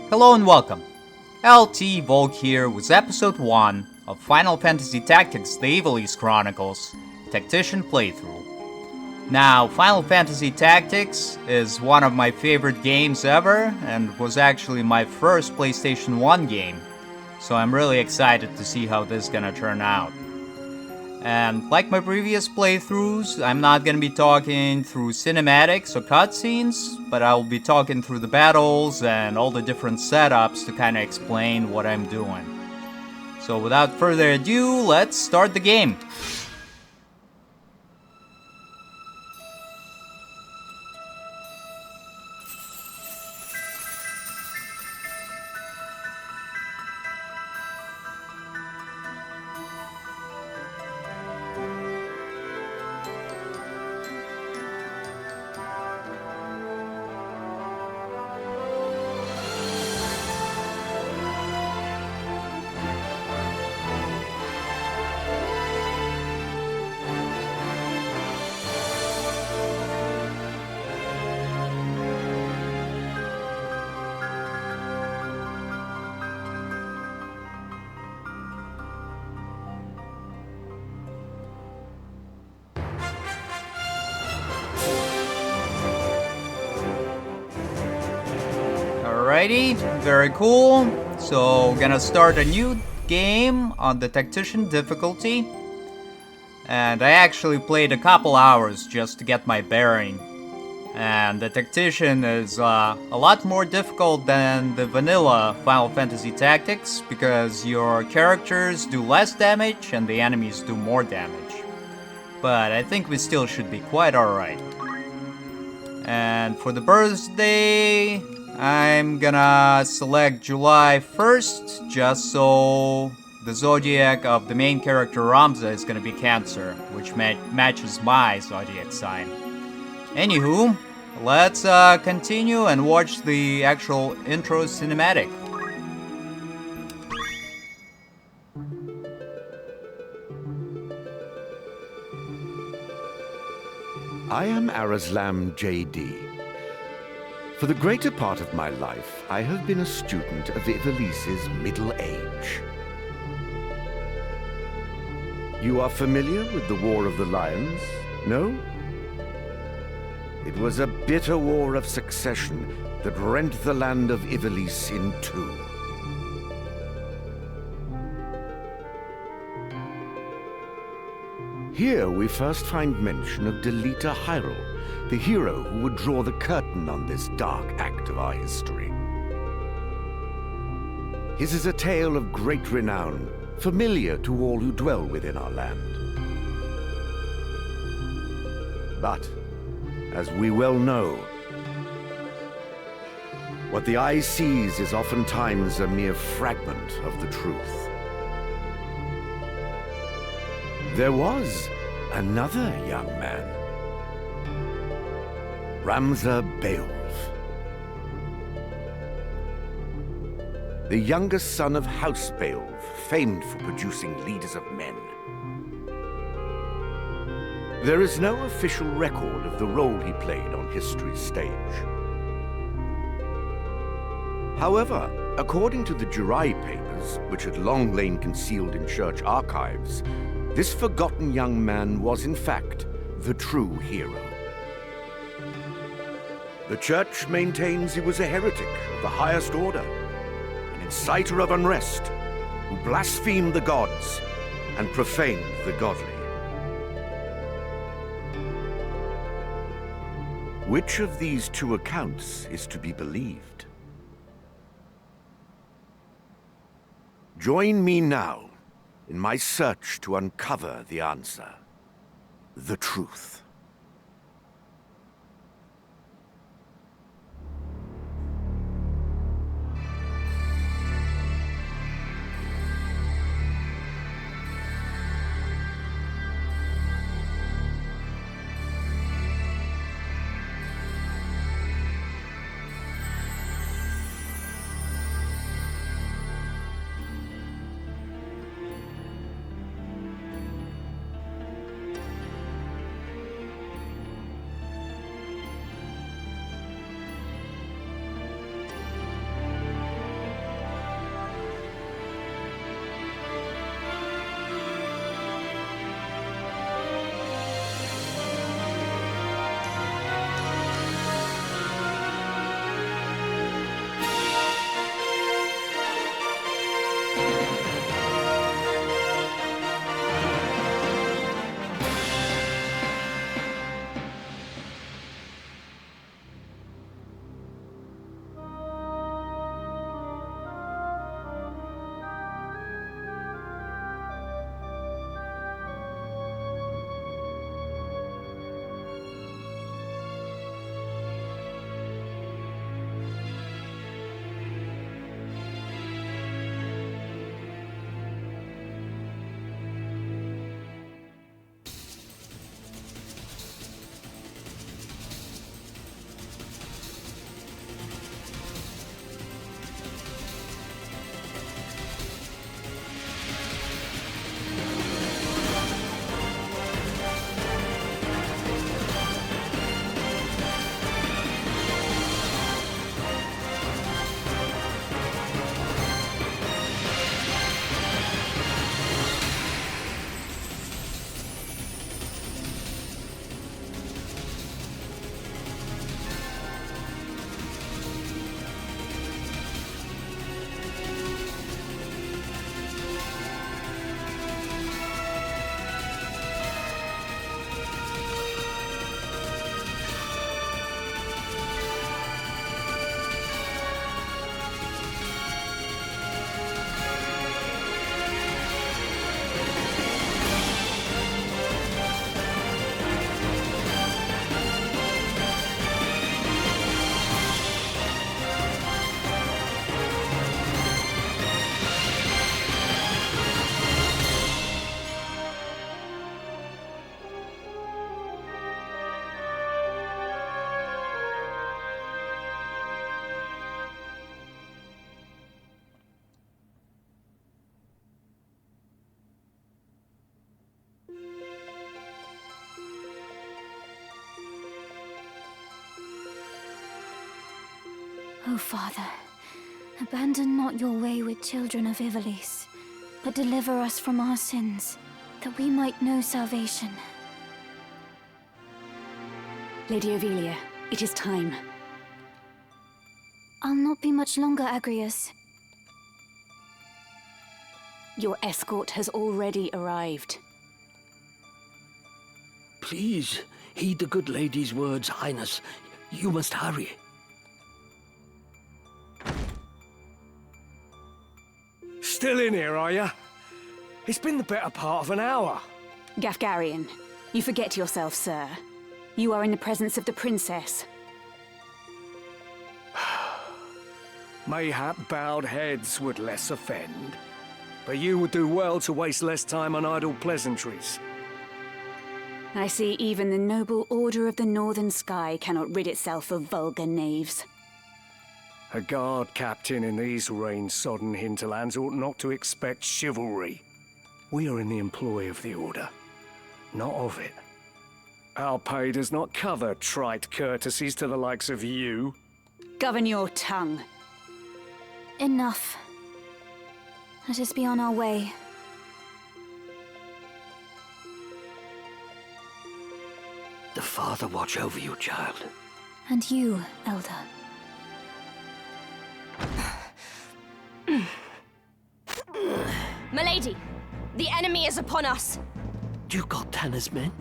Hello and welcome. LT Volk here with episode 1 of Final Fantasy Tactics The Ivalice Chronicles Tactician Playthrough. Now, Final Fantasy Tactics is one of my favorite games ever and was actually my first PlayStation 1 game, so I'm really excited to see how this is gonna turn out. And like my previous playthroughs, I'm not gonna be talking through cinematics or cutscenes, but I'll be talking through the battles and all the different setups to kind of explain what I'm doing. So without further ado, let's start the game. Alrighty, very cool. So, gonna start a new game on the Tactician difficulty. And I actually played a couple hours just to get my bearing. And the Tactician is a lot more difficult than the vanilla Final Fantasy Tactics because your characters do less damage and the enemies do more damage. But I think we still should be quite alright. And for the birthday, I'm gonna select July 1st, just so the zodiac of the main character Ramza is gonna be Cancer, which matches my zodiac sign. Anywho, let's continue and watch the actual intro cinematic. I am Arazlam J.D. For the greater part of my life, I have been a student of Ivalice's middle age. You are familiar with the War of the Lions? No? It was a bitter war of succession that rent the land of Ivalice in two. Here we first find mention of Delita Hyrule, the hero who would draw the curtain on this dark act of our history. His is a tale of great renown, familiar to all who dwell within our land. But, as we well know, what the eye sees is oftentimes a mere fragment of the truth. There was another young man, Ramza Beowulf, the youngest son of House Beowulf, famed for producing leaders of men. There is no official record of the role he played on history's stage. However, according to the Jirai papers, which had long lain concealed in church archives, this forgotten young man was in fact the true hero. The church maintains he was a heretic of the highest order, an inciter of unrest, who blasphemed the gods and profaned the godly. Which of these two accounts is to be believed? Join me now in my search to uncover the answer, the truth. O Father, abandon not your wayward children of Ivalice, but deliver us from our sins, that we might know salvation. Lady Ovelia, it is time. I'll not be much longer, Agrius. Your escort has already arrived. Please, heed the good lady's words, Highness. You must hurry. Still in here, are you? It's been the better part of an hour. Gafgarian, you forget yourself, sir. You are in the presence of the princess. Mayhap bowed heads would less offend, but you would do well to waste less time on idle pleasantries. I see even the noble Order of the Northern Sky cannot rid itself of vulgar knaves. A guard captain in these rain-sodden hinterlands ought not to expect chivalry. We are in the employ of the Order, not of it. Our pay does not cover trite courtesies to the likes of you. Govern your tongue. Enough. Let us be on our way. The Father watch over you, child. And you, Elder. Milady, the enemy is upon us. Duke Goltana's men?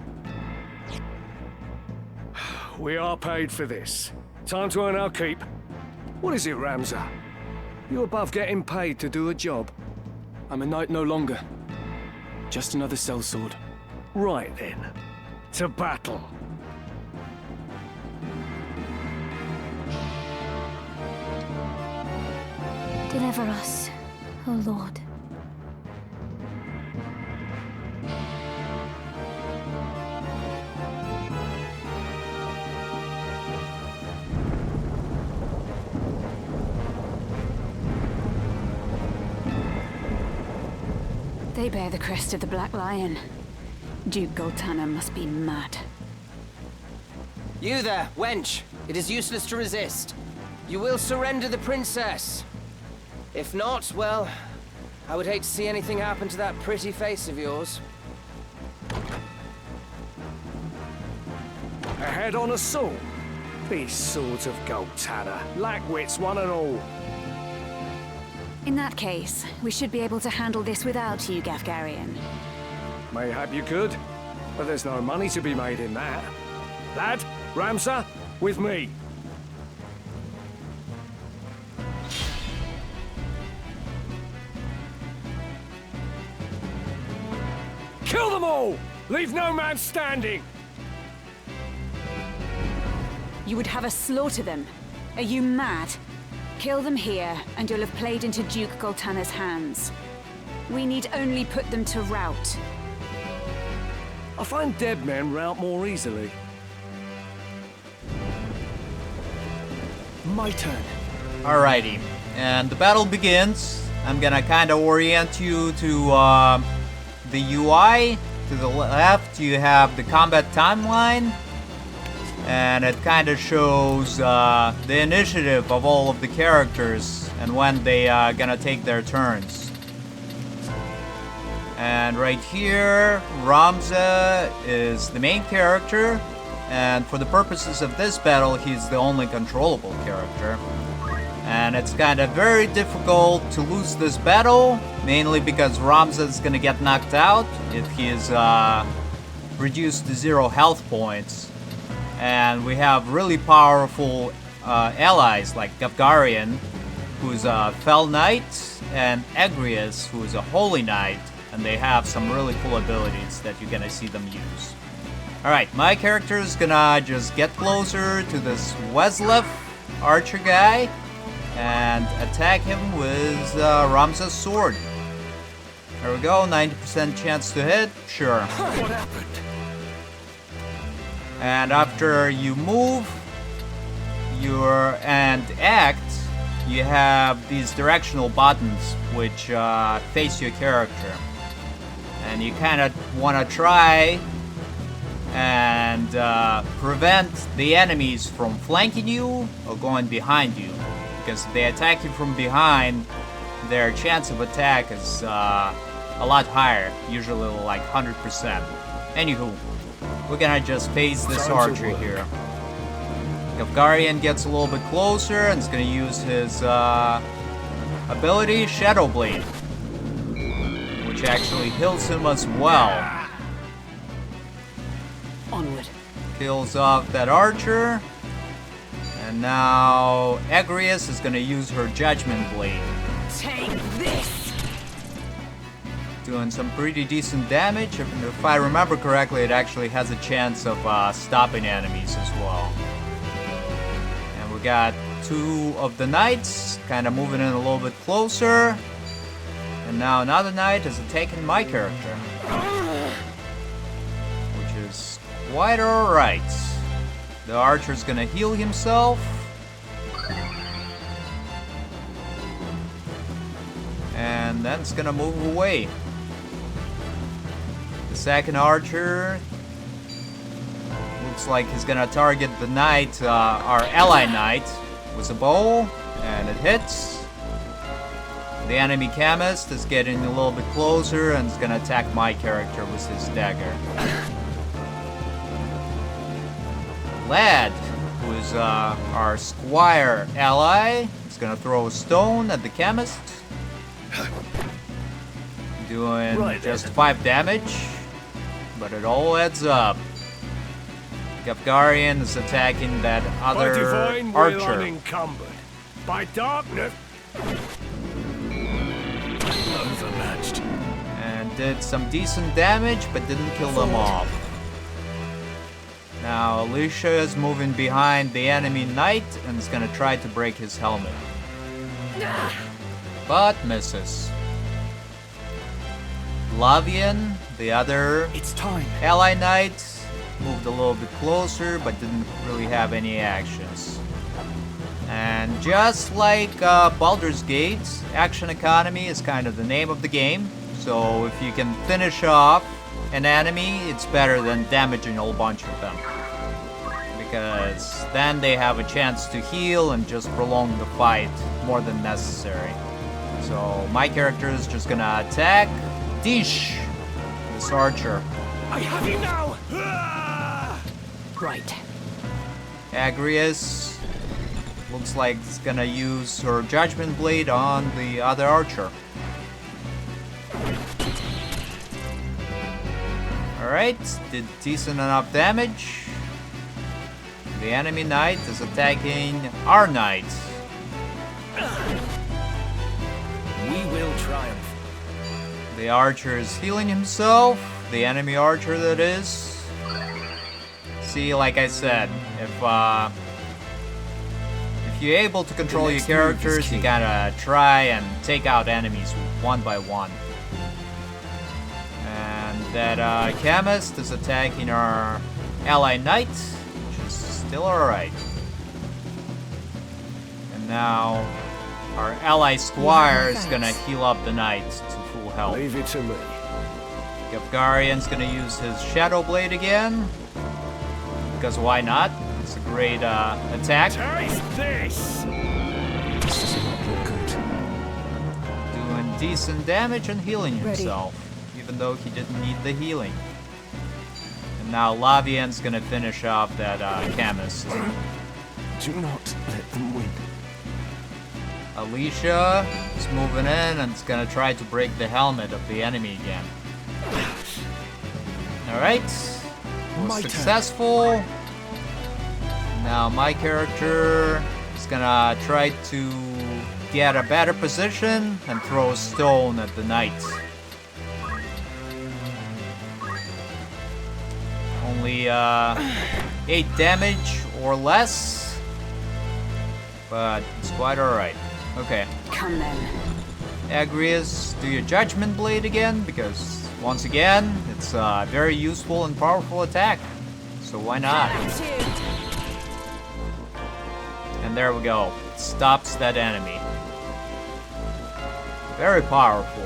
We are paid for this. Time to earn our keep. What is it, Ramza? You above getting paid to do a job? I'm a knight no longer. Just another sellsword. Right then. To battle. Deliver us, O Lord. They bear the crest of the Black Lion. Duke Goltana must be mad. You there, wench! It is useless to resist. You will surrender the princess. If not, well, I would hate to see anything happen to that pretty face of yours. A head on a sword? These swords of Goltana lack wits, one and all. In that case, we should be able to handle this without you, Gafgarian. Mayhap you could, but there's no money to be made in that. Lad, Ramza, with me. Kill them all! Leave no man standing! You would have us slaughter them? Are you mad? Kill them here, and you'll have played into Duke Goltana's hands. We need only put them to rout. I find dead men rout more easily. My turn. Alrighty, and the battle begins. I'm gonna kind of orient you to the UI. To the left, you have the combat timeline. And it kind of shows the initiative of all of the characters and when they are gonna take their turns. And right here, Ramza is the main character, and for the purposes of this battle, he's the only controllable character. And it's kind of very difficult to lose this battle, mainly because Ramza is gonna get knocked out if he's reduced to 0 health points. And we have really powerful allies like Gafgarian, who's a Fell Knight, and Agrius, who's a Holy Knight, and they have some really cool abilities that you're gonna see them use. Alright, my character is gonna just get closer to this Weslev archer guy and attack him with Ramza's sword. There we go, 90% chance to hit, sure. What happened? And after you move and act, you have these directional buttons which face your character. And you kind of want to try and prevent the enemies from flanking you or going behind you. because if they attack you from behind, their chance of attack is a lot higher, usually like 100%. Anywho, we're gonna just face this archer here. Gariland gets a little bit closer and is gonna use his ability, Shadow Blade, which actually heals him as well. Onward. Kills off that archer. And now Agrias is gonna use her Judgment Blade. Take this! Doing some pretty decent damage. If I remember correctly, it actually has a chance of stopping enemies as well. And we got two of the knights kind of moving in a little bit closer. And now another knight is attacking my character, which is quite alright. The archer's gonna heal himself. And then it's gonna move away. The second archer looks like he's gonna target the knight, our ally knight, with a bow, and it hits. The enemy chemist is getting a little bit closer and is gonna attack my character with his dagger. Lad, who is our squire ally, is gonna throw a stone at the chemist. Doing just 5 damage, but it all adds up. Gariland is attacking that other By divine will archer. unencumbered. By darkness overmatched. And did some decent damage, but didn't kill them off. Now Alicia is moving behind the enemy knight and is gonna try to break his helmet. But misses. Lavian, the other ally knight, moved a little bit closer but didn't really have any actions. And just like Baldur's Gate, action economy is kind of the name of the game. So if you can finish off an enemy, it's better than damaging a whole bunch of them. Because then they have a chance to heal and just prolong the fight more than necessary. So my character is just gonna attack Dish, this archer. I have you now! Right. Agrias looks like it's gonna use her Judgment Blade on the other archer. Alright, did decent enough damage. The enemy knight is attacking our knight. We will triumph. The archer is healing himself. The enemy archer, that is. See, like I said, if you're able to control your characters, you gotta try and take out enemies one by one. And that chemist is attacking our ally knight, which is still alright. And now our ally squire is gonna heal up the knight to full health. Leave it to me. Gariland's gonna use his Shadow Blade again. Because why not? It's a great attack. Taste this! Doing decent damage and healing himself. Even though he didn't need the healing. And now Lavian's gonna finish off that chemist. Do not let them win. Alicia is moving in and is gonna try to break the helmet of the enemy again. Alright. Was successful. Now my character is gonna try to get a better position and throw a stone at the knight. Only 8 damage or less, but it's quite alright. Okay. Come then. Agrias, do your Judgment Blade again, because once again, it's a very useful and powerful attack. So why not? And there we go. It stops that enemy. Very powerful.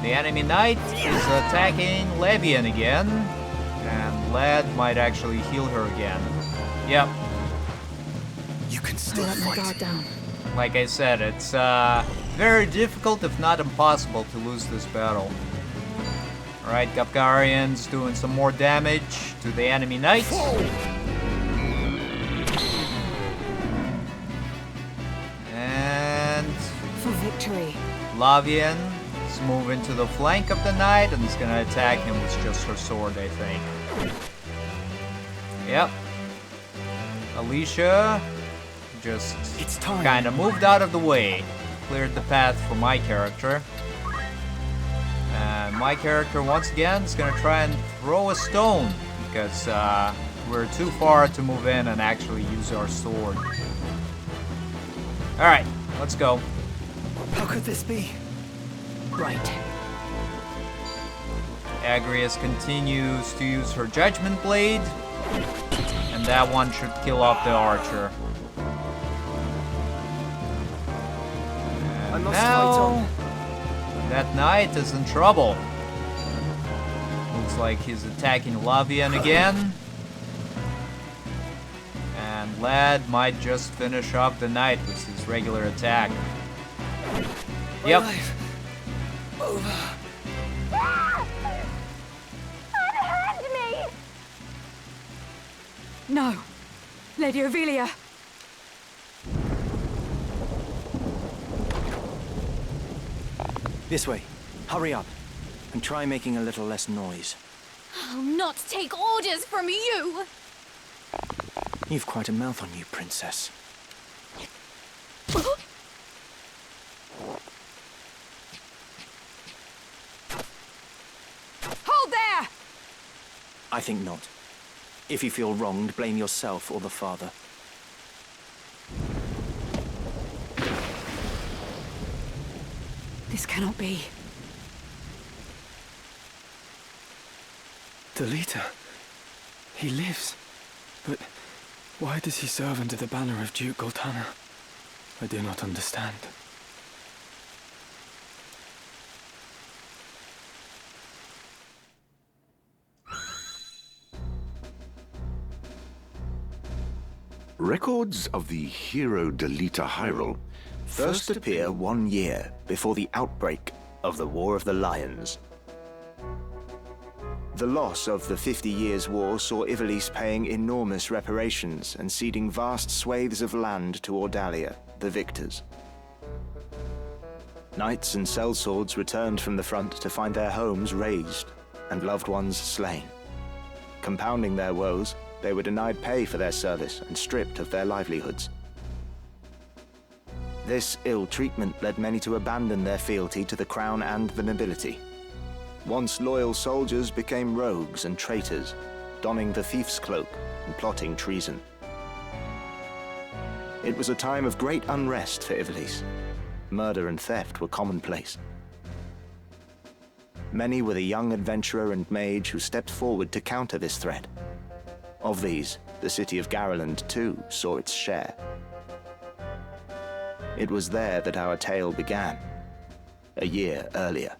The enemy knight is attacking Lavian again. And Lad might actually heal her again. Yep. You can still I'll let my guard down. Like I said, it's very difficult, if not impossible, to lose this battle. Alright, Gariland's doing some more damage to the enemy knights. And For victory. Lavian is moving to the flank of the knight and is gonna attack him with just her sword, I think. Yep. Alicia just kind of moved out of the way, cleared the path for my character. And my character, once again, is gonna try and throw a stone because we're too far to move in and actually use our sword. Alright, let's go. How could this be? Right. Agrias continues to use her Judgment Blade, and that one should kill off the archer. And now, that knight is in trouble. Looks like he's attacking Lavian again. And Lad might just finish off the knight with his regular attack. Yep. Unhand me! No. Lady Ovelia. This way. Hurry up. And try making a little less noise. I'll not take orders from you! You've quite a mouth on you, Princess. Hold there! I think not. If you feel wronged, blame yourself or the father. This cannot be. Delita. He lives. But why does he serve under the banner of Duke Goltana? I do not understand. Records of the hero Delita Hyrule first appear 1 year before the outbreak of the War of the Lions. The loss of the 50 Years' War saw Ivalice paying enormous reparations and ceding vast swathes of land to Ordalia, the victors. Knights and sellswords returned from the front to find their homes razed and loved ones slain. Compounding their woes, they were denied pay for their service and stripped of their livelihoods. This ill treatment led many to abandon their fealty to the crown and the nobility. Once loyal soldiers became rogues and traitors, donning the thief's cloak and plotting treason. It was a time of great unrest for Ivalice. Murder and theft were commonplace. Many were the young adventurer and mage who stepped forward to counter this threat. Of these, the city of Gariland too saw its share. It was there that our tale began, a year earlier.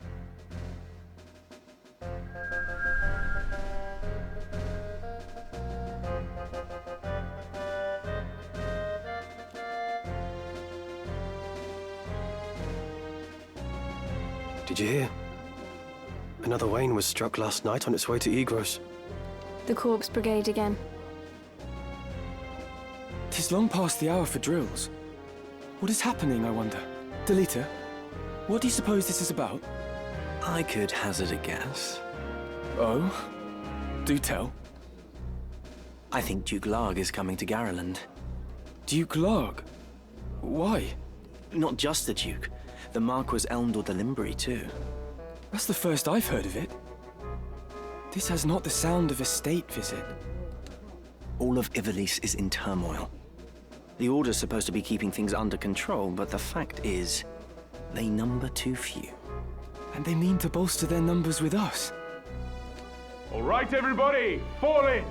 Did you hear? Another Wayne was struck last night on its way to Egros. The Corpse Brigade again. 'Tis long past the hour for drills. What is happening, I wonder? Delita, what do you suppose this is about? I could hazard a guess. Oh? Do tell. I think Duke Larg is coming to Gariland. Duke Larg? Why? Not just the Duke. The Marquis Elmdor de Limbury, too. That's the first I've heard of it. This has not the sound of a state visit. All of Ivalice is in turmoil. The Order's supposed to be keeping things under control, but the fact is, they number too few. And they mean to bolster their numbers with us. All right, everybody, fall in!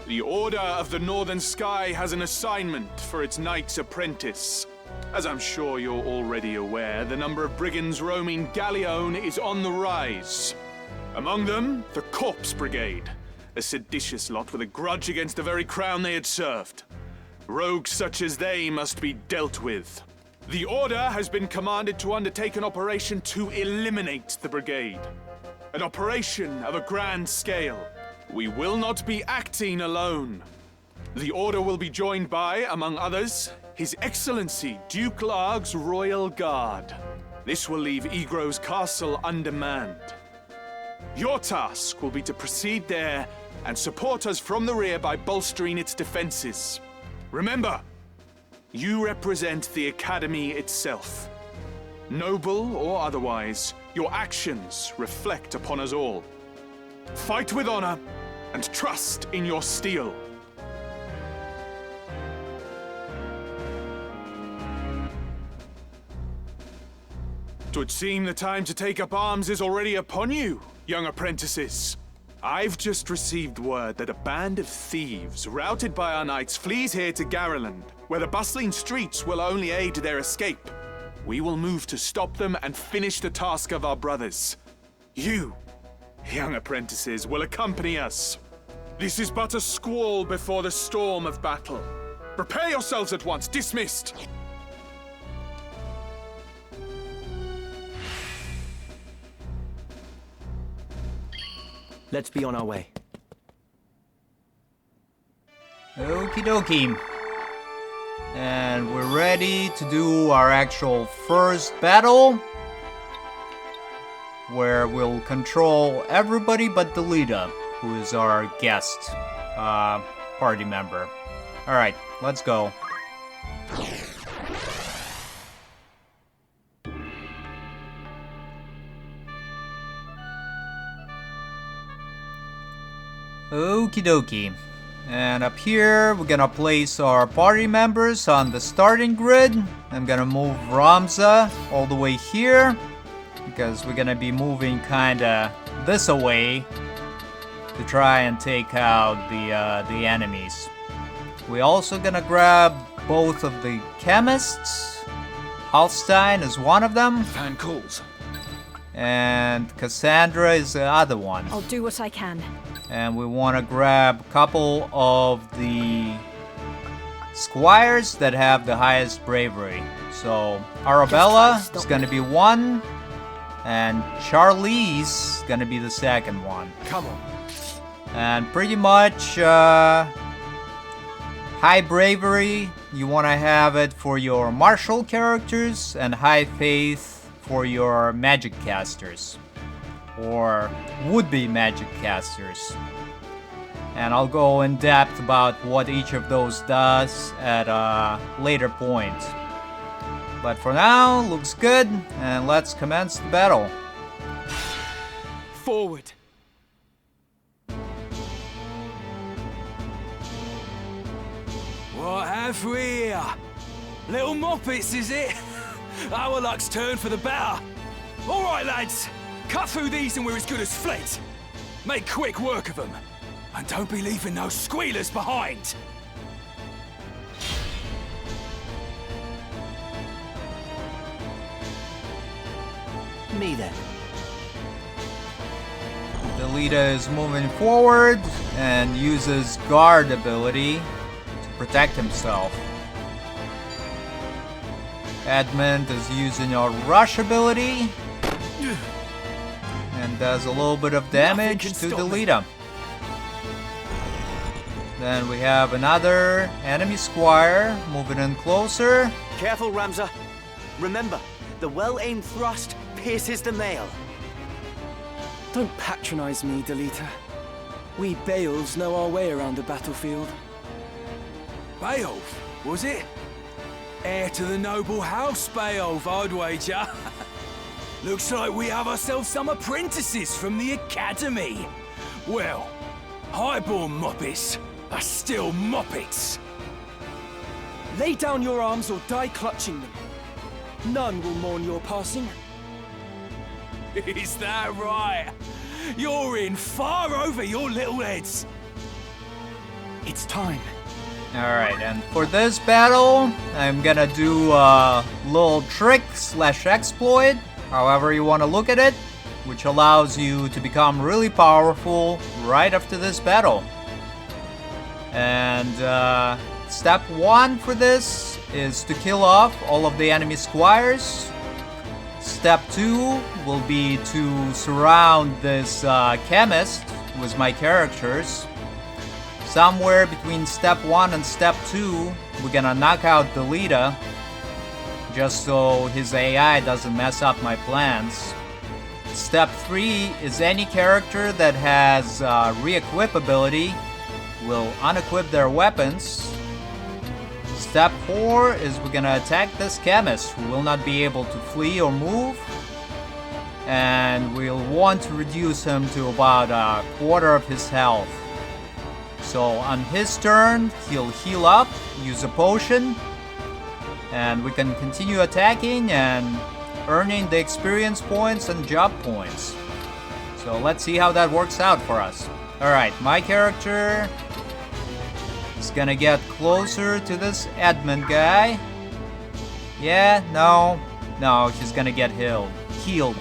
The Order of the Northern Sky has an assignment for its Knight's Apprentice. As I'm sure you're already aware, the number of brigands roaming Galleon is on the rise. Among them, the Corpse Brigade, a seditious lot with a grudge against the very crown they had served. Rogues such as they must be dealt with. The Order has been commanded to undertake an operation to eliminate the brigade. An operation of a grand scale. We will not be acting alone. The Order will be joined by, among others, His Excellency Duke Larg's Royal Guard. This will leave Egro's castle undermanned. Your task will be to proceed there and support us from the rear by bolstering its defenses. Remember, you represent the Academy itself. Noble or otherwise, your actions reflect upon us all. Fight with honor and trust in your steel. It would seem the time to take up arms is already upon you, young apprentices. I've just received word that a band of thieves, routed by our knights, flees here to Gariland, where the bustling streets will only aid their escape. We will move to stop them and finish the task of our brothers. You, young apprentices, will accompany us. This is but a squall before the storm of battle. Prepare yourselves at once. Dismissed. Let's be on our way. Okie dokie. And we're ready to do our actual first battle, where we'll control everybody but Delita, who is our guest party member. Alright, let's go. Okie dokie. And up here, we're gonna place our party members on the starting grid. I'm gonna move Ramza all the way here, because we're gonna be moving kinda this away to try and take out the enemies. We're also gonna grab both of the chemists. Halstein is one of them. Fan calls. And Cassandra is the other one. I'll do what I can. And we want to grab a couple of the squires that have the highest bravery. So Arabella is going to be one, and Charlize is going to be the second one. Come on. And pretty much high bravery, you want to have it for your martial characters, and high faith for your magic casters. Or would-be magic casters. And I'll go in depth about what each of those does at a later point. But for now, looks good, and let's commence the battle. Forward. What have we here? Little moppets, is it? Our luck's turned for the better. All right, lads. Cut through these and we're as good as flint. Make quick work of them. And don't be leaving no squealers behind. Me then. Delita is moving forward and uses guard ability to protect himself. Edmund is using a rush ability and does a little bit of damage to Delita. Then we have another enemy squire moving in closer. Careful, Ramza. Remember, the well-aimed thrust pierces the mail. Don't patronize me, Delita. We Beowulfs know our way around the battlefield. Beowulf, was it? Heir to the noble house, Beowulf, I'd wager. Looks like we have ourselves some apprentices from the Academy. Well, highborn moppets are still moppets. Lay down your arms or die clutching them. None will mourn your passing. Is that right? You're in far over your little heads. It's time. Alright, and for this battle, I'm gonna do a little trick / exploit, however you want to look at it. which allows you to become really powerful right after this battle. And step 1 for this is to kill off all of the enemy squires. Step 2 will be to surround this chemist with my characters. Somewhere between step 1 and step 2, we're gonna knock out the leader, just so his AI doesn't mess up my plans. Step 3 is any character that has re-equip ability will unequip their weapons. Step 4 is we're gonna attack this chemist who will not be able to flee or move. And we'll want to reduce him to about a quarter of his health. So on his turn, he'll heal up, use a potion, and we can continue attacking and earning the experience points and job points. So let's see how that works out for us. Alright, my character is gonna get closer to this Edmund guy. Yeah, no, he's gonna get healed.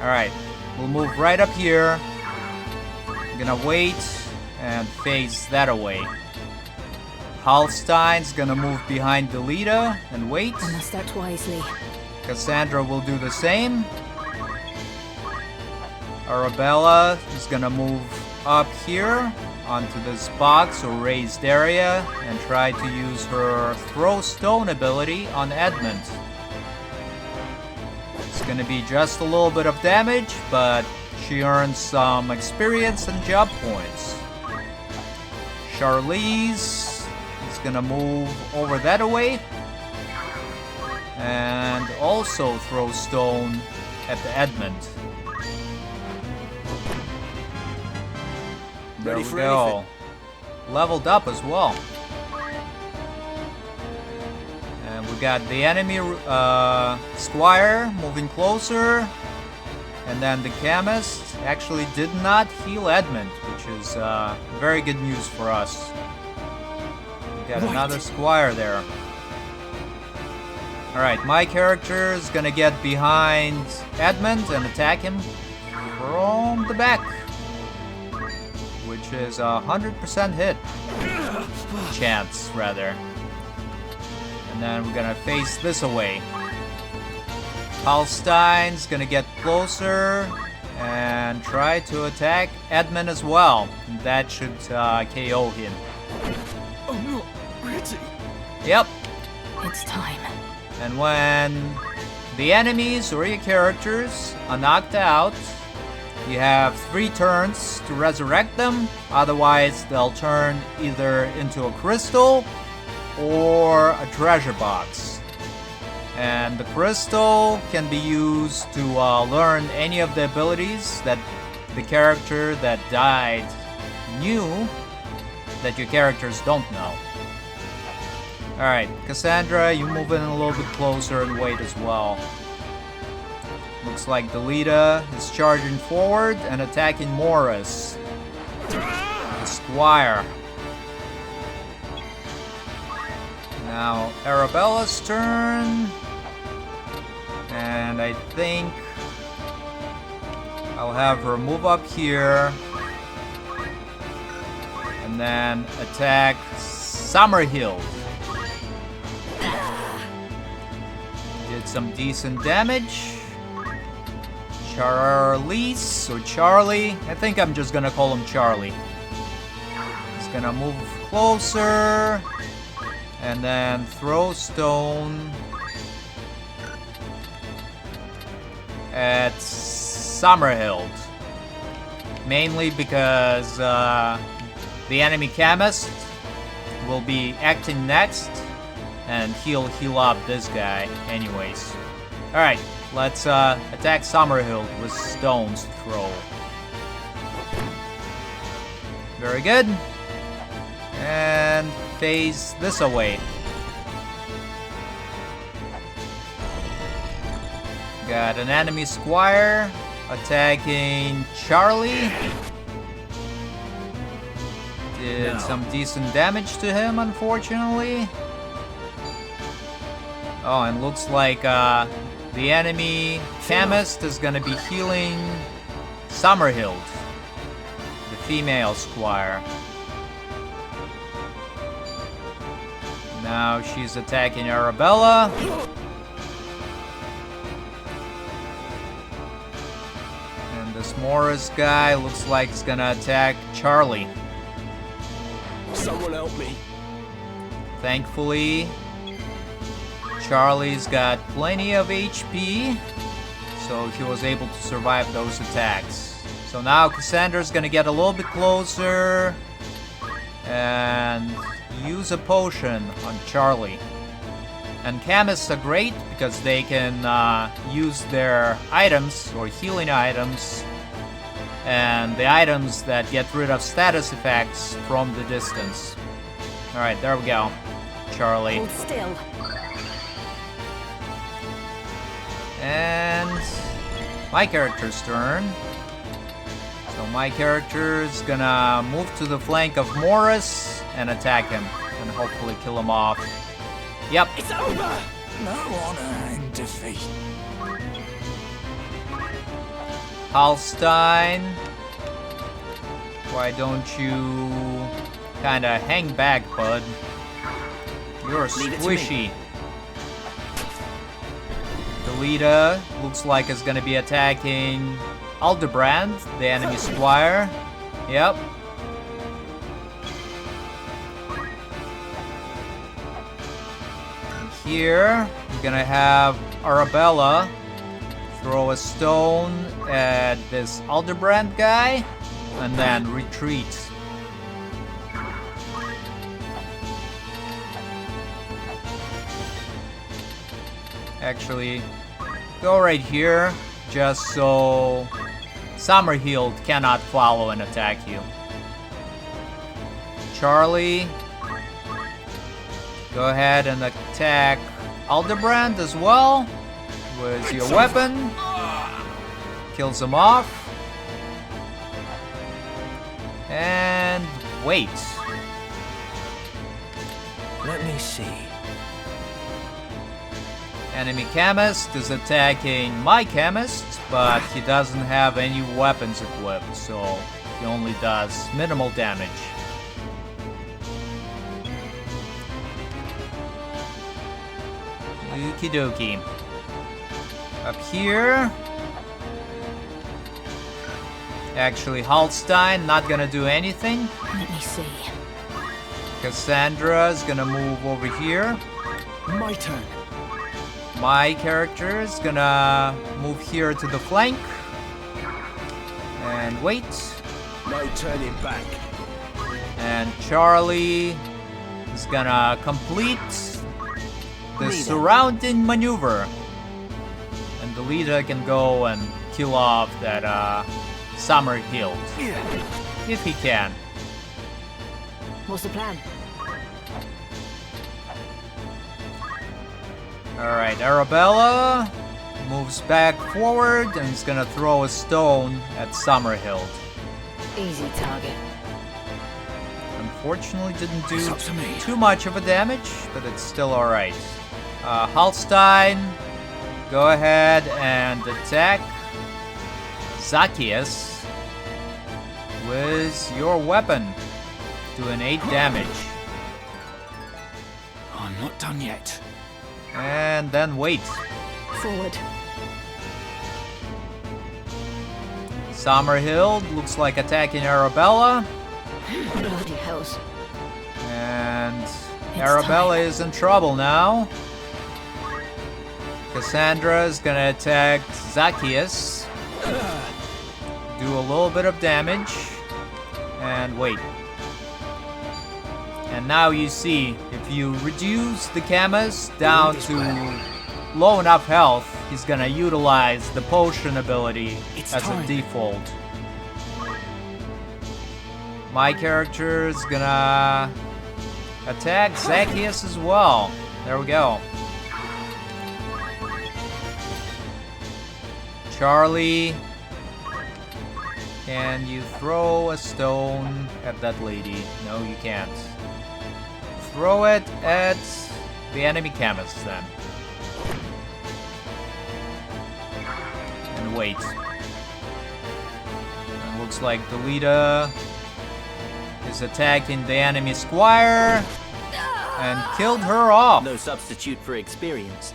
Alright, we'll move right up here. I'm gonna wait and face that away. Halstein's gonna move behind the leader and wait. I must act wisely. Cassandra will do the same. Arabella is gonna move up here onto this box or raised area and try to use her throw stone ability on Edmund. It's gonna be just a little bit of damage, but she earns some experience and job points. Charlize is gonna move over that way and also throw stone at the Edmund. There we go. Leveled up as well. And we got the enemy squire moving closer. And then the chemist actually did not heal Edmund, which is very good news for us. We got another squire there. Alright, my character is gonna get behind Edmund and attack him from the back, which is a 100% hit chance, rather. And then we're gonna face this away. Halstein's gonna get closer and try to attack Edmund as well. That should KO him. I'm not ready. Yep. It's time. And when the enemies or your characters are knocked out, you have 3 turns to resurrect them. Otherwise, they'll turn either into a crystal or a treasure box. And the crystal can be used to learn any of the abilities that the character that died knew that your characters don't know. Alright, Cassandra, you move in a little bit closer and wait as well. Looks like the leader is charging forward and attacking Morris, the squire. Now, Arabella's turn. And I think I'll have her move up here and then attack Summerhill. Did some decent damage. Charlize, or Charlie. I think I'm just gonna call him Charlie. He's gonna move closer and then throw stone at Summerhill. Mainly because the enemy chemist will be acting next and he'll heal up this guy anyways. Alright, let's attack Summerhill with stones throw. Very good. And face this away. Got an enemy squire attacking Charlie. Did some decent damage to him, unfortunately. Oh, and looks like the enemy chemist is gonna be healing Summerhild, the female squire. Now she's attacking Arabella. And this Morris guy looks like he's gonna attack Charlie. Someone help me. Thankfully, Charlie's got plenty of HP, so he was able to survive those attacks. So now Cassandra's gonna get a little bit closer and use a potion on Charlie. And chemists are great because they can use their items or healing items and the items that get rid of status effects from the distance. Alright, there we go. Charlie. Hold still. And my character's turn. So my character is gonna move to the flank of Morris and attack him and hopefully kill him off. Yep. It's over! No honor in defeat. Halstein, why don't you kinda hang back, bud? You're squishy. Delita looks like it's gonna be attacking Aldebrand, the enemy squire. Yep. And here, we're gonna have Arabella throw a stone at this Aldebrand guy, and then retreat. Actually, go right here, just so Summerhild cannot follow and attack you. Charlie, go ahead and attack Aldebrand as well with your weapon. Kills him off. And wait. Let me see. Enemy chemist is attacking my chemist, but he doesn't have any weapons equipped, so he only does minimal damage. Okie dokie. Up here. Actually, Halstein not gonna do anything. Let me see. Cassandra is gonna move over here. My turn. My character is gonna move here to the flank. And wait. No turning back. And Charlie is gonna complete the surrounding maneuver. And the leader can go and kill off that Summerhild. If he can. What's the plan? Alright, Arabella moves back forward and is gonna throw a stone at Summerhild. Easy target. Unfortunately didn't do too much of a damage, but it's still alright. Halstein, go ahead and attack Zacchaeus with your weapon, doing 8 damage. I'm not done yet. And then wait. Forward. Summerhild looks like attacking Arabella. Bloody hells. And Arabella is in trouble now. Cassandra is gonna attack Zacchaeus. Do a little bit of damage. And wait. And now you see, if you reduce the chemist down to low enough health, he's gonna utilize the potion ability as a default. My character is gonna attack Zacchaeus as well. There we go. Charlie, can you throw a stone at that lady? No, you can't. Throw it at the enemy chemist then. and wait. And looks like Delita is attacking the enemy squire and killed her off. No substitute for experience.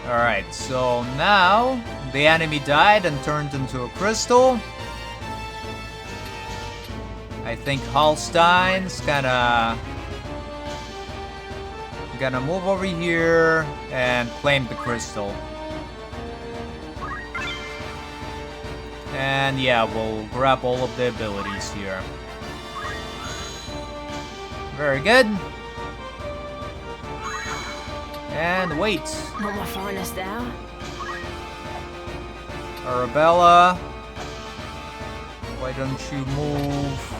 Alright, so now the enemy died and turned into a crystal. I think Hallstein's gonna move over here and claim the crystal. And yeah, we'll grab all of the abilities here. Very good. And wait. Not my finest hour. Arabella, why don't you move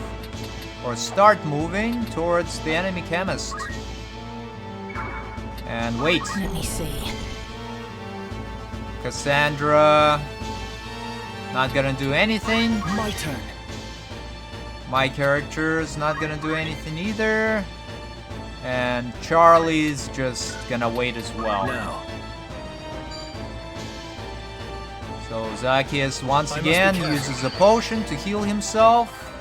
or start moving towards the enemy chemist? And wait. Let me see. Cassandra, not gonna do anything. My turn. My character's not gonna do anything either. And Charlie's just gonna wait as well. Now. So Zacchaeus once again uses a potion to heal himself.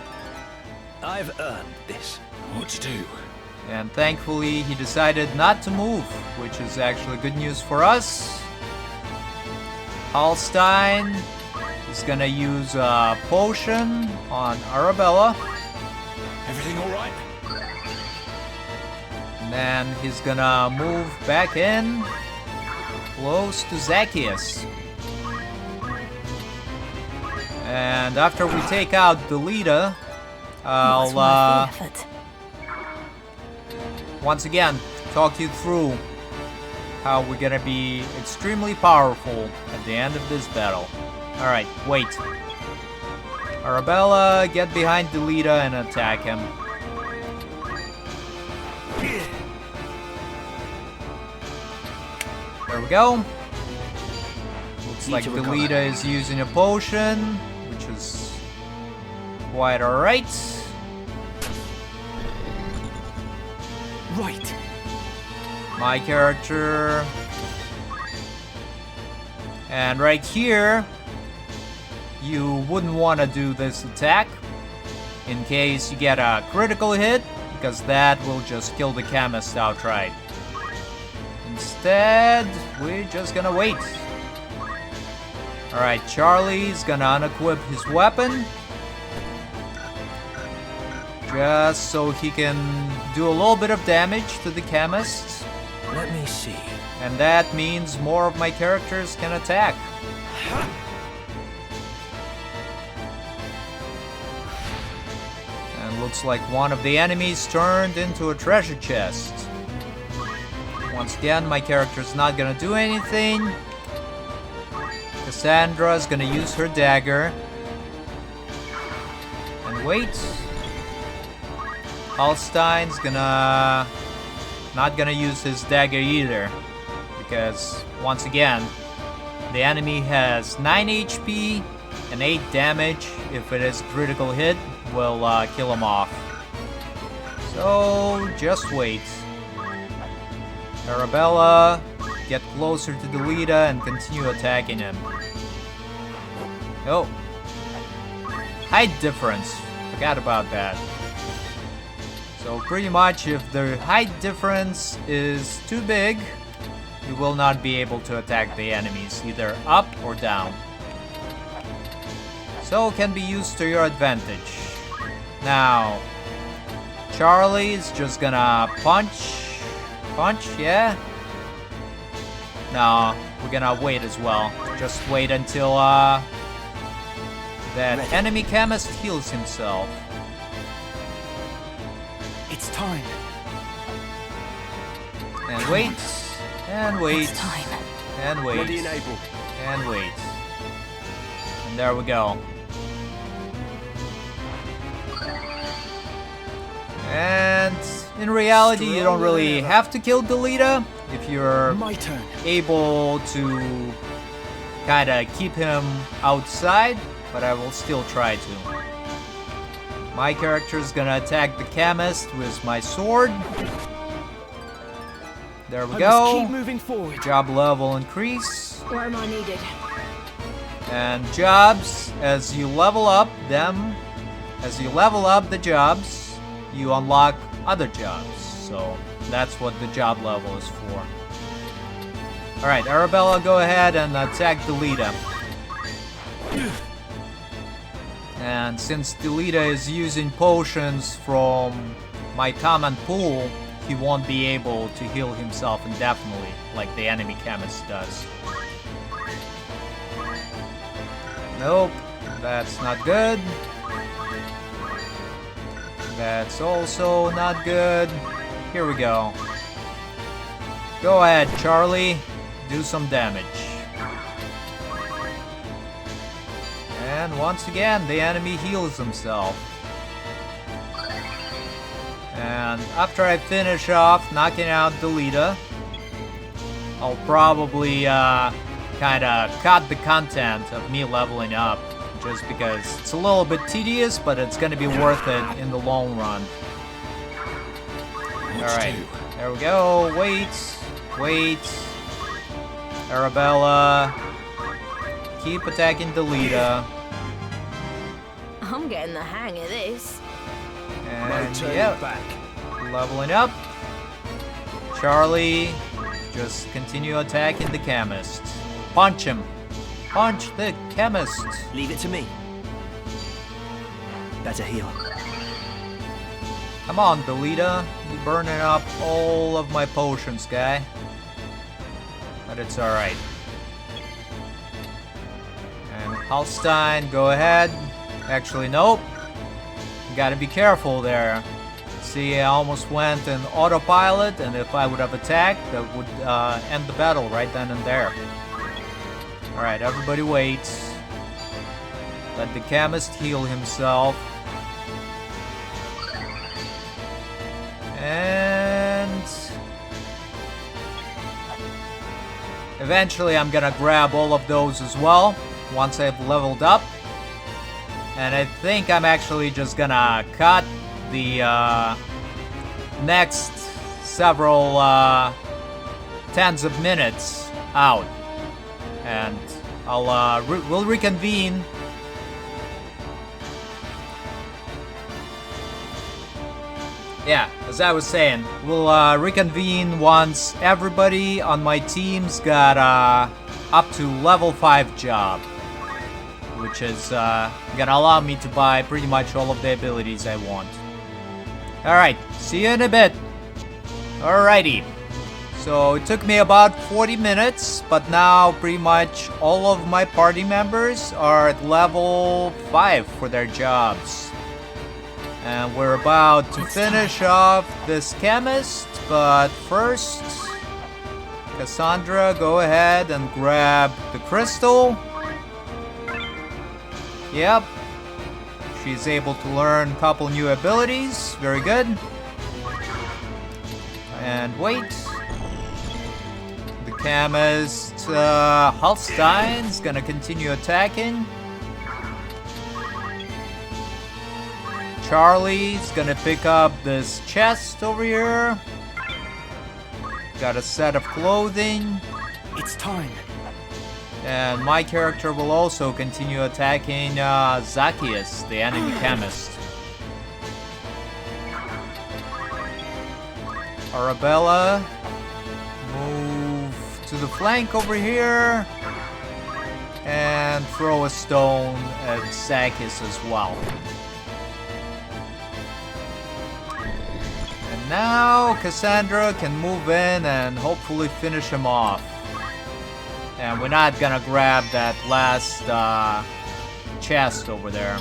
I've earned this. What to do? And thankfully he decided not to move, which is actually good news for us. Hallstein is gonna use a potion on Arabella. Everything all right? And then he's gonna move back in, close to Zacchaeus. And after we take out Delita, I'll once again talk you through how we're gonna be extremely powerful at the end of this battle. Alright, wait. Arabella, get behind Delita and attack him. There we go. Looks like Delita is using a potion, which is quite alright. Right. My character. And right here, you wouldn't want to do this attack in case you get a critical hit, because that will just kill the chemist outright. Instead, we're just gonna wait. Alright, Charlie's gonna unequip his weapon, just so he can do a little bit of damage to the chemist. Let me see. And that means more of my characters can attack. And looks like one of the enemies turned into a treasure chest. Once again, my character's not gonna do anything. Cassandra's gonna use her dagger. And wait. Hallstein's not gonna use his dagger either, because once again, the enemy has 9 HP and 8 damage. If it is a critical hit, will kill him off. So just wait. Arabella, get closer to Delita and continue attacking him. Oh, height difference. Forgot about that. So pretty much if the height difference is too big, you will not be able to attack the enemies, either up or down. So it can be used to your advantage. Now, Charlie's just gonna punch, yeah? No, we're gonna wait as well. Just wait until that enemy chemist heals himself. It's time. And wait, and wait, and wait, Ready and able. and wait. And there we go. And in reality, you don't really have to kill Delita if you're able to kind of keep him outside, but I will still try to. My character is gonna attack the chemist with my sword. There we I go. must keep moving forward. Job level increase. Where am I needed? And jobs, as you level up them, as you level up the jobs, you unlock other jobs. So that's what the job level is for. Alright, Arabella, go ahead and attack Delita. And since Delita is using potions from my common pool, he won't be able to heal himself indefinitely, like the enemy chemist does. Nope, that's not good. That's also not good. Here we go. Go ahead, Charlie. Do some damage. And once again, the enemy heals himself. And after I finish off knocking out Delita, I'll probably kinda cut the content of me leveling up, just because it's a little bit tedious, but it's gonna be worth it in the long run. Alright, there we go. Wait. Arabella, keep attacking Delita. I'm getting the hang of this. And yeah, leveling up. Charlie, just continue attacking the chemist. Punch him. Punch the chemist. Leave it to me. Better heal. Come on, Delita. You're burning up all of my potions, guy. But it's alright. And Halstein, go ahead. Actually, nope. You gotta be careful there. See, I almost went in autopilot, and if I would have attacked, that would end the battle right then and there. Alright, everybody waits. Let the chemist heal himself. And eventually I'm gonna grab all of those as well, once I've leveled up. And I think I'm actually just gonna cut the next several tens of minutes out. And we'll reconvene. Yeah, as I was saying, we'll reconvene once everybody on my team's got up to level 5 job, which is gonna allow me to buy pretty much all of the abilities I want. Alright, see you in a bit. Alrighty. So it took me about 40 minutes, but now pretty much all of my party members are at level 5 for their jobs. And we're about to finish off this chemist, but first, Cassandra, go ahead and grab the crystal. Yep. She's able to learn a couple new abilities. Very good. And wait. The chemist, Halstein's gonna continue attacking. Charlie's gonna pick up this chest over here. Got a set of clothing. It's time. And my character will also continue attacking Zacchaeus, the enemy chemist. Arabella, move to the flank over here. And throw a stone at Zacchaeus as well. And now Cassandra can move in and hopefully finish him off. And we're not gonna grab that last chest over there.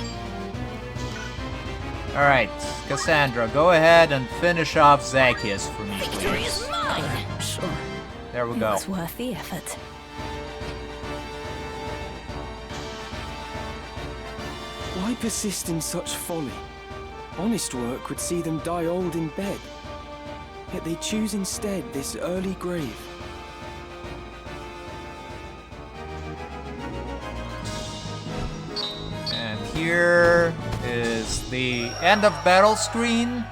Alright, Cassandra, go ahead and finish off Zacchaeus for me, please. Victory is mine! Sure. There we go. It's worth the effort. Why persist in such folly? Honest work would see them die old in bed. Yet they choose instead this early grave. And here is the end of battle screen.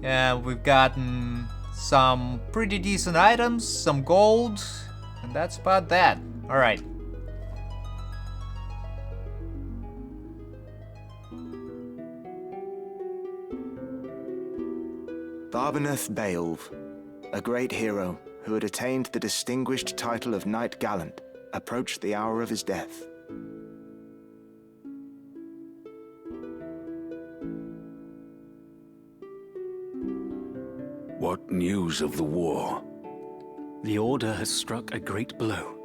And we've gotten some pretty decent items, some gold, and that's about that. Alright. Barbeneth Beowulf, a great hero who had attained the distinguished title of Knight Gallant, approached the hour of his death. What news of the war? The Order has struck a great blow.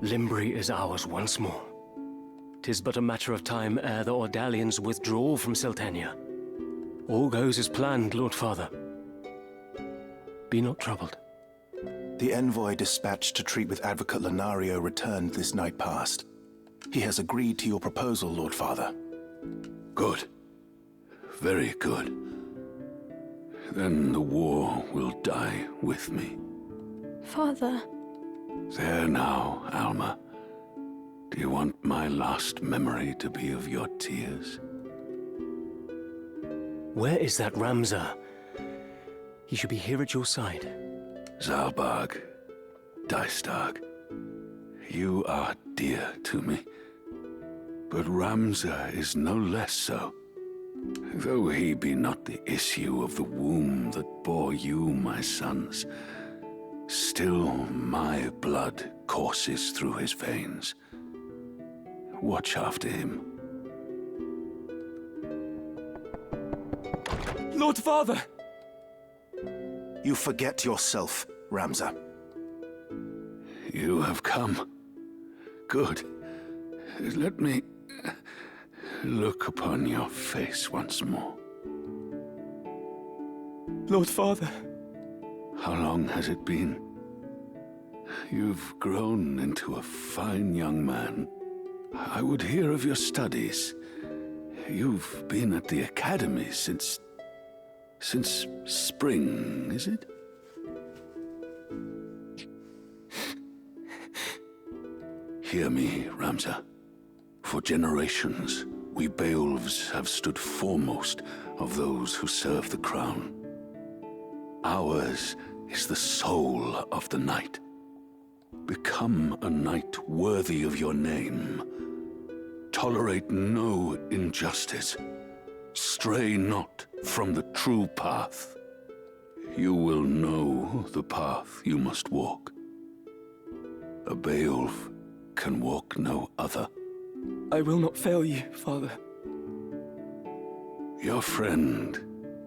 Limbri is ours once more. 'Tis but a matter of time ere the Ordalians withdraw from Seltenia. All goes as planned, Lord Father. Be not troubled. The envoy dispatched to treat with Advocate Lenario returned this night past. He has agreed to your proposal, Lord Father. Good. Very good. Then the war will die with me. Father. There now, Alma. Do you want my last memory to be of your tears? Where is that Ramza? He should be here at your side. Zalbag, Dystag, you are dear to me. But Ramza is no less so. Though he be not the issue of the womb that bore you, my sons, still my blood courses through his veins. Watch after him. Lord Father! You forget yourself, Ramza. You have come. Good. Let me look upon your face once more. Lord Father. How long has it been? You've grown into a fine young man. I would hear of your studies. You've been at the academy since spring, is it? Hear me, Ramza. For generations, we Beowulfs have stood foremost of those who serve the crown. Ours is the soul of the knight. Become a knight worthy of your name. Tolerate no injustice. Stray not from the true path. You will know the path you must walk. A Beowulf can walk no other. I will not fail you, Father. Your friend,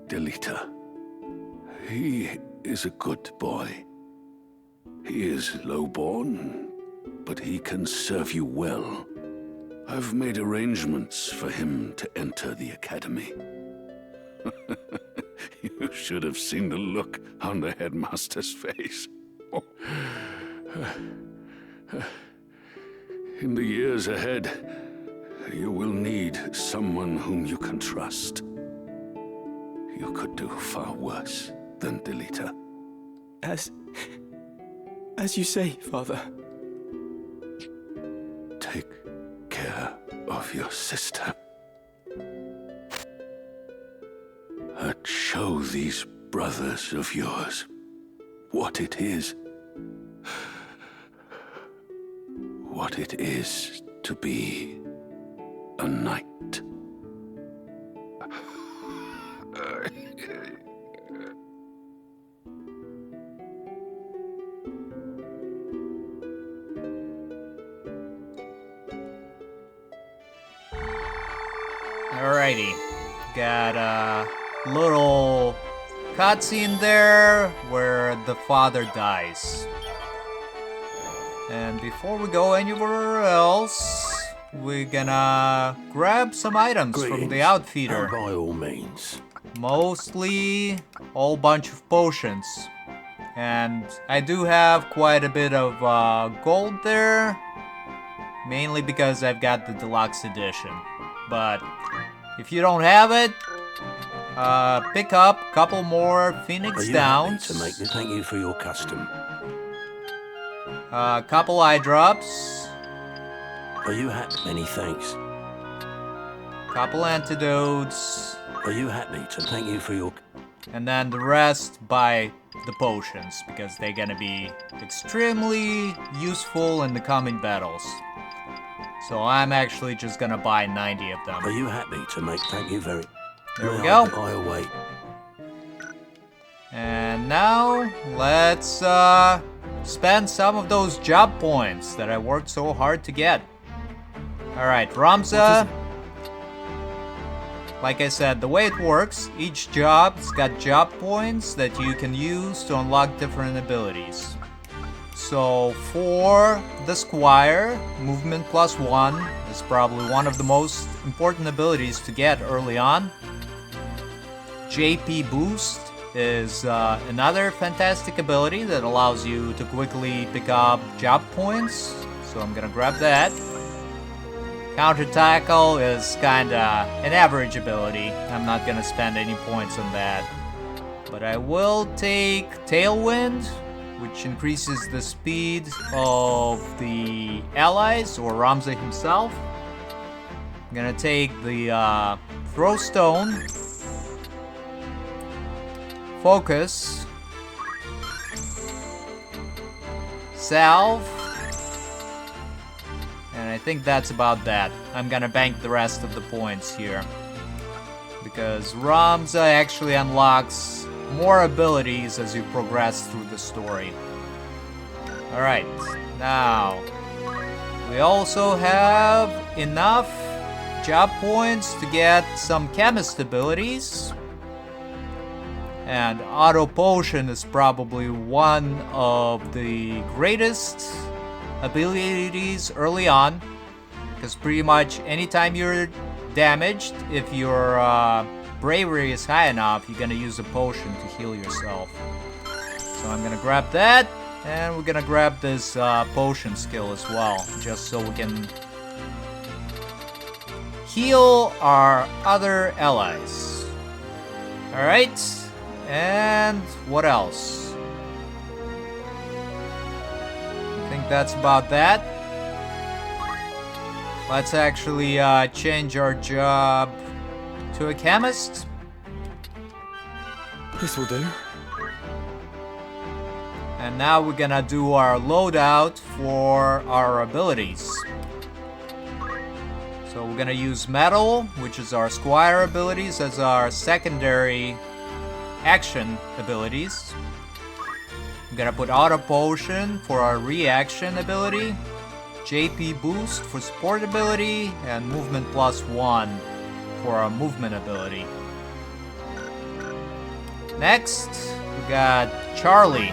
Delita. He is a good boy. He is low-born, but he can serve you well. I've made arrangements for him to enter the academy. You should have seen the look on the headmaster's face. In the years ahead, you will need someone whom you can trust. You could do far worse than Delita. As you say, Father. Take care of your sister. And show these brothers of yours what it is. What it is to be a knight. Alrighty, got a little cutscene there where the father dies. And before we go anywhere else, we're gonna grab some items from the outfitter. By all means. Mostly a whole bunch of potions. And I do have quite a bit of gold there, mainly because I've got the deluxe edition. But if you don't have it, pick up a couple more Phoenix Downs. Thank you for your custom. A couple eye drops. Are you happy? Many thanks. Couple antidotes. Are you happy to thank you for your... And then the rest by the potions, because they're gonna be extremely useful in the coming battles. So I'm actually just gonna buy 90 of them. Are you happy to make? Thank you very. There we May go. I await. And now let's spend some of those job points that I worked so hard to get. Alright, Ramza. Like I said, the way it works, each job's got job points that you can use to unlock different abilities. So for the Squire, movement +1 is probably one of the most important abilities to get early on. JP Boost is another fantastic ability that allows you to quickly pick up job points, so I'm gonna grab that. Counter Tackle is kinda an average ability. I'm not gonna spend any points on that. But I will take Tailwind, which increases the speed of the allies, or Ramza himself. I'm gonna take the Throw Stone, Focus, Salve, and I think that's about that. I'm gonna bank the rest of the points here, because Ramza actually unlocks more abilities as you progress through the story. Alright, now we also have enough job points to get some chemist abilities. And Auto Potion is probably one of the greatest abilities early on, because pretty much anytime you're damaged, if your bravery is high enough, you're gonna use a potion to heal yourself. So I'm gonna grab that, and we're gonna grab this potion skill as well, just so we can heal our other allies. Alright, and what else? I think that's about that. Let's actually change our job to a chemist. This will do. And now we're gonna do our loadout for our abilities. So we're gonna use Metal, which is our Squire abilities, as our secondary action abilities. I'm gonna put Auto Potion for our reaction ability, JP Boost for support ability, and Movement +1 for our movement ability. Next, we got Charlie.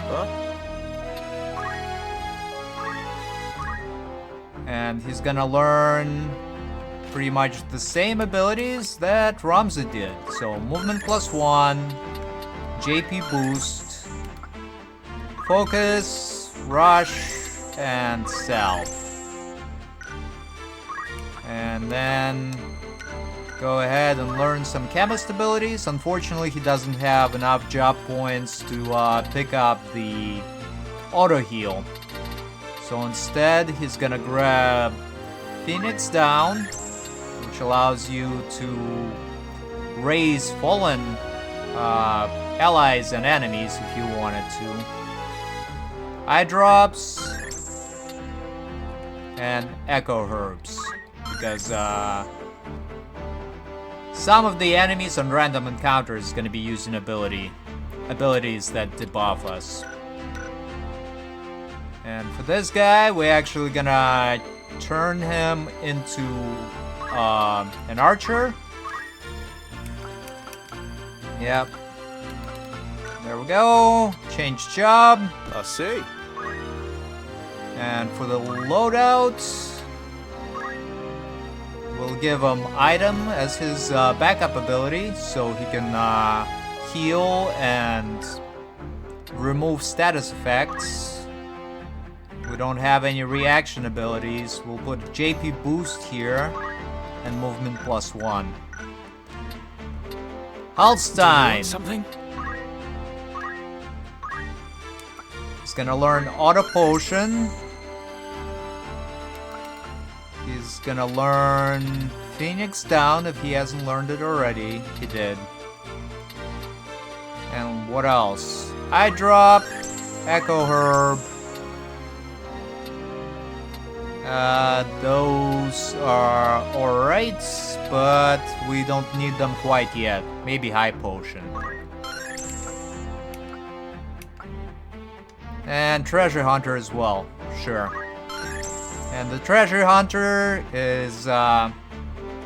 And he's gonna learn pretty much the same abilities that Ramza did. So Movement +1, JP Boost, Focus, Rush, and Salve. And then go ahead and learn some chemist abilities. Unfortunately, he doesn't have enough job points to pick up the auto heal. So instead, he's gonna grab Phoenix Down, which allows you to raise fallen allies and enemies if you wanted to. Eye Drops and Echo Herbs, because some of the enemies on random encounters is going to be using abilities that debuff us. And for this guy, we're actually gonna turn him into an archer. Yep. There we go. Change job. I see. And for the loadout, we'll give him Item as his backup ability, so he can heal and remove status effects. We don't have any reaction abilities. We'll put JP Boost here and Movement +1. Halstein. Something? He's gonna learn Auto Potion. He's gonna learn Phoenix Down if he hasn't learned it already. He did. And what else? Eye Drop, Echo Herb. Those are alright, but we don't need them quite yet. Maybe High Potion. And Treasure Hunter as well, sure. And the Treasure Hunter is a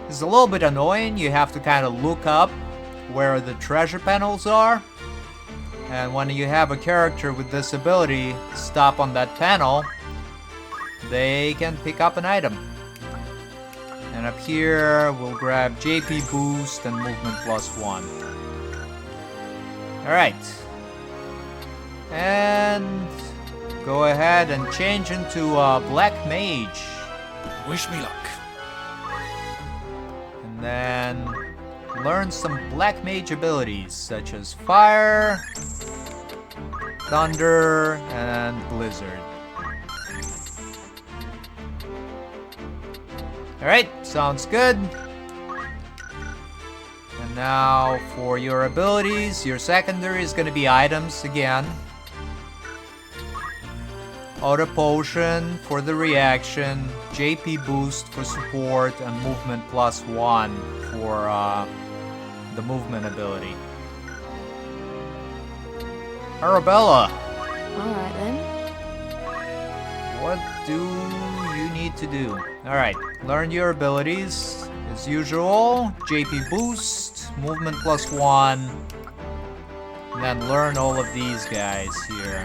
little bit annoying. You have to kind of look up where the treasure panels are. And when you have a character with this ability, stop on that panel, they can pick up an item. And up here, we'll grab JP Boost and Movement +1. Alright. And go ahead and change into Black Mage. Wish me luck. And then learn some Black Mage abilities, such as Fire, Thunder, and Blizzard. Alright, sounds good. And now for your abilities, your secondary is going to be items again. Auto Potion for the reaction, JP Boost for support, and Movement +1 for the movement ability. Arabella! Alright then. What do you need to do? Alright, learn your abilities. As usual, JP Boost, Movement +1, and then learn all of these guys here.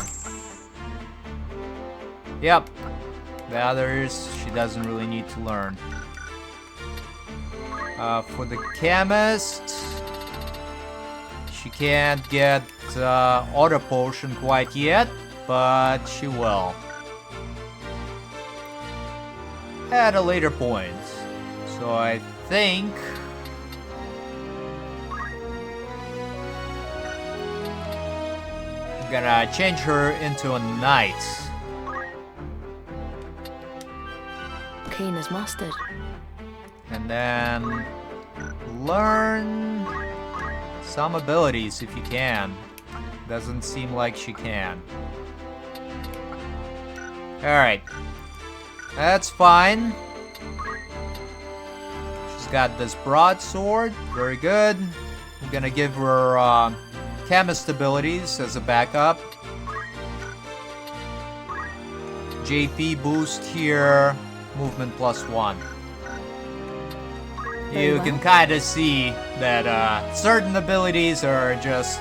Yep, the others she doesn't really need to learn. For the Chemist, she can't get Auto Potion quite yet, but she will. At a later point. So I think I'm gonna change her into a knight. Keen as mustard. And then learn some abilities if you can. Doesn't seem like she can. Alright. That's fine. She's got this broadsword. Very good. I'm gonna give her chemist abilities as a backup. JP boost here. Movement +1. You can kind of see that certain abilities are just...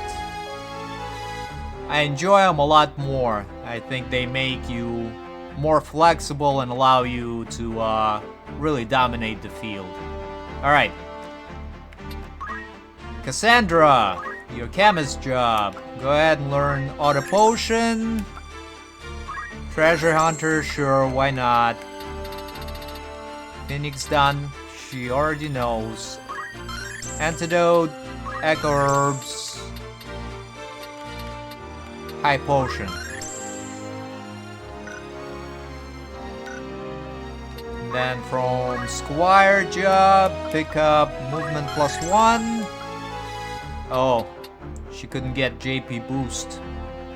I enjoy them a lot more. I think they make you more flexible and allow you to really dominate the field. Alright. Cassandra, your chemist job. Go ahead and learn Auto Potion. Treasure Hunter, sure, why not? Phoenix done, she already knows. Antidote, Echo Herbs, High Potion. And then from Squire job, pick up Movement +1. Oh, she couldn't get JP boost.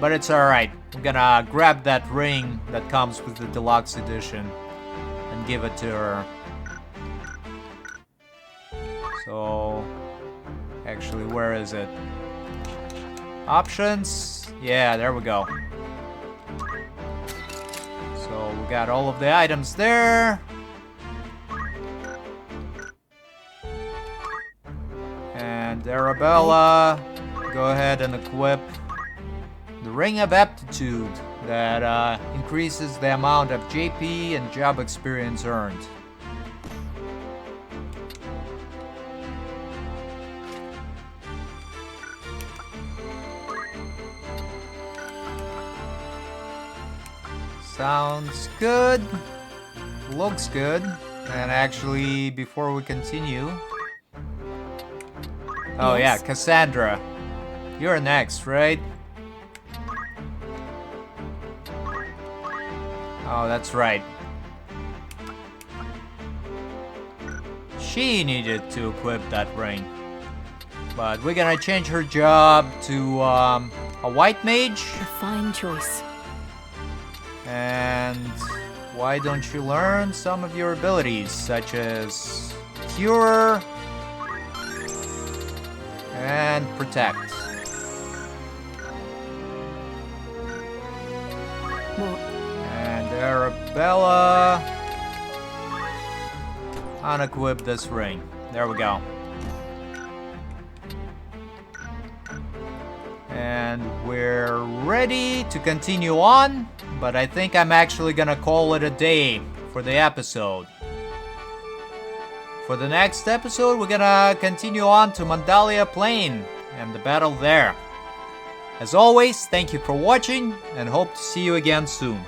But it's alright. I'm gonna grab that ring that comes with the deluxe edition and give it to her. So, actually, where is it? Options? Yeah, there we go. So, we got all of the items there. And Arabella, go ahead and equip the Ring of Aptitude that increases the amount of JP and job experience earned. Sounds good. Looks good. And actually, before we continue... Oh yeah, Cassandra. You're next, right? Oh, that's right. She needed to equip that ring. But we're gonna change her job to A white mage. A fine choice. And why don't you learn some of your abilities, such as Cure and Protect? What? And Arabella. Unequip this ring. There we go. And we're ready to continue on, but I think I'm actually gonna call it a day for the episode. For the next episode, we're gonna continue on to Mandalia Plain and the battle there. As always, thank you for watching and hope to see you again soon.